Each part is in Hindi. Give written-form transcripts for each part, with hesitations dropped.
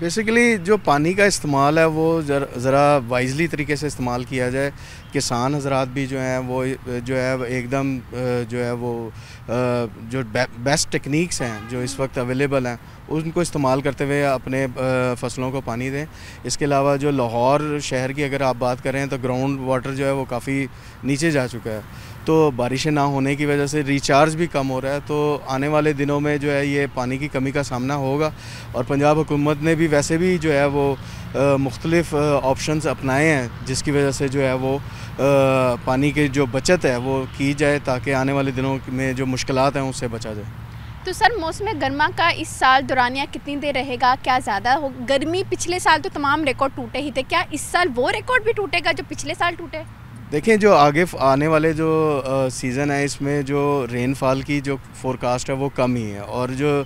बेसिकली जो पानी का इस्तेमाल है वो ज़रा वाइजली तरीके से इस्तेमाल किया जाए। किसान हजरात भी जो हैं वो जो है एकदम जो है वो जो बेस्ट टेक्निक्स हैं जो इस वक्त अवेलेबल हैं उनको इस्तेमाल करते हुए अपने फसलों को पानी दें। इसके अलावा जो लाहौर शहर की अगर आप बात करें तो ग्राउंड वाटर जो है वो काफ़ी नीचे जा चुका है, तो बारिशें ना होने की वजह से रिचार्ज भी कम हो रहा है। तो आने वाले दिनों में जो है ये पानी की कमी का सामना होगा और पंजाब हुकूमत ने भी वैसे भी जो है वो मुख्तलिफ़ ऑप्शंस अपनाए हैं जिसकी वजह से जो है वो पानी की जो बचत है वो की जाए ताकि आने वाले दिनों में जो मुश्किलात हैं उससे बचा जाए। तो सर मौसम गर्मा का इस साल दौरानिया कितनी देर रहेगा, क्या ज़्यादा हो? गर्मी पिछले साल तो तमाम रिकॉर्ड टूटे ही थे, क्या इस साल वो रिकॉर्ड भी टूटेगा जो पिछले साल टूटे? देखें जो आगे आने वाले जो सीज़न है इसमें जो रेनफॉल की जो फोरकास्ट है वो कम ही है और जो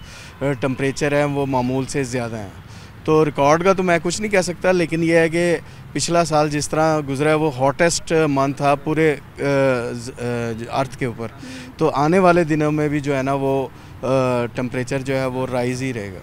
टम्परेचर है वो मामूल से ज़्यादा है। तो रिकॉर्ड का तो मैं कुछ नहीं कह सकता, लेकिन यह है कि पिछला साल जिस तरह गुजरा है वो हॉटेस्ट मंथ था पूरे अर्थ के ऊपर, तो आने वाले दिनों में भी जो है ना वो टम्परेचर जो है वो राइज़ ही रहेगा।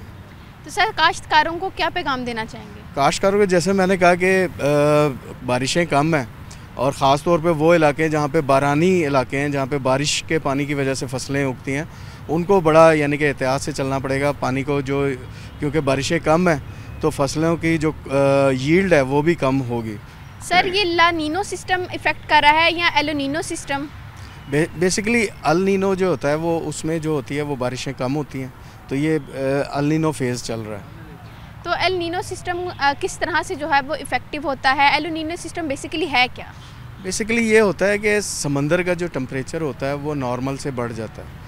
तो सर काश्तकारों को क्या पैगाम देना चाहेंगे? काश्तकारों को जैसे मैंने कहा कि बारिशें कम हैं और ख़ास तौर पे वो इलाके जहाँ पे बारानी इलाके हैं जहाँ पे बारिश के पानी की वजह से फसलें उगती हैं उनको बड़ा यानी कि एहतियात से चलना पड़ेगा पानी को, जो क्योंकि बारिशें कम हैं तो फसलों की जो यील्ड है वो भी कम होगी। सर ये ला नीनो सिस्टम इफ़ेक्ट कर रहा है या El Nino system? Basically El Nino जो होता है वो उसमें जो होती है वो बारिशें कम होती हैं, तो ये अल नीनो फेज़ चल रहा है। तो एल नीनो सिस्टम किस तरह से जो है वो इफ़ेक्टिव होता है? एल नीनो सिस्टम बेसिकली है क्या? बेसिकली ये होता है कि समंदर का जो टेम्परेचर होता है वो नॉर्मल से बढ़ जाता है।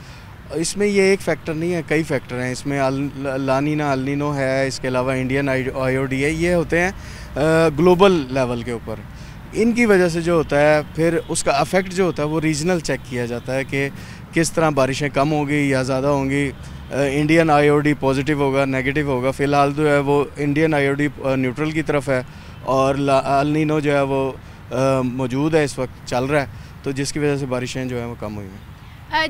इसमें ये एक फैक्टर नहीं है, कई फैक्टर हैं इसमें। लानीना अल नीनो है, इसके अलावा इंडियन आईओडी है, ये होते हैं ग्लोबल लेवल के ऊपर। इनकी वजह से जो होता है फिर उसका अफेक्ट जो होता है वो रीजनल चेक किया जाता है कि किस तरह बारिशें कम होंगी या ज़्यादा होंगी। इंडियन आईओडी पॉजिटिव होगा, नेगेटिव होगा। फ़िलहाल जो है वो इंडियन आईओडी न्यूट्रल की तरफ है और अल नीनो जो है वो मौजूद है, इस वक्त चल रहा है, तो जिसकी वजह से बारिशें जो है वो कम हुई हैं।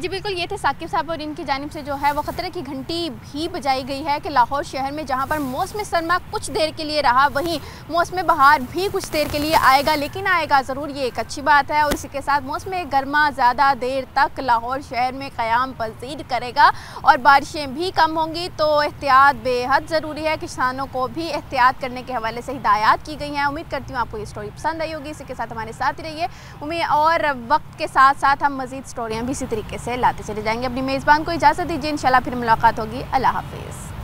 जी बिल्कुल, ये थे साकिब साहब और इनकी जानिब से जो है वो ख़तरे की घंटी भी बजाई गई है कि लाहौर शहर में जहां पर मौसम सरमा कुछ देर के लिए रहा वहीं मौसम बहार भी कुछ देर के लिए आएगा, लेकिन आएगा ज़रूर, ये एक अच्छी बात है। और इसी के साथ मौसम गर्मा ज़्यादा देर तक लाहौर शहर में क़याम पज़ीर करेगा और बारिशें भी कम होंगी, तो एहतियात बेहद ज़रूरी है। किसानों को भी एहतियात करने के हवाले से हिदायत की गई हैं। उम्मीद करती हूँ आपको ये स्टोरी पसंद आई होगी। इसी के साथ हमारे साथ ही रहिए उम्मीद, और वक्त के साथ साथ हम मज़ीद स्टोरियाँ भी इसी तरीके से लाते चले जाएंगे। अपनी मेज़बान को इजाज़त दीजिए, इंशाल्लाह फिर मुलाकात होगी। अल्लाह हाफ़िज़।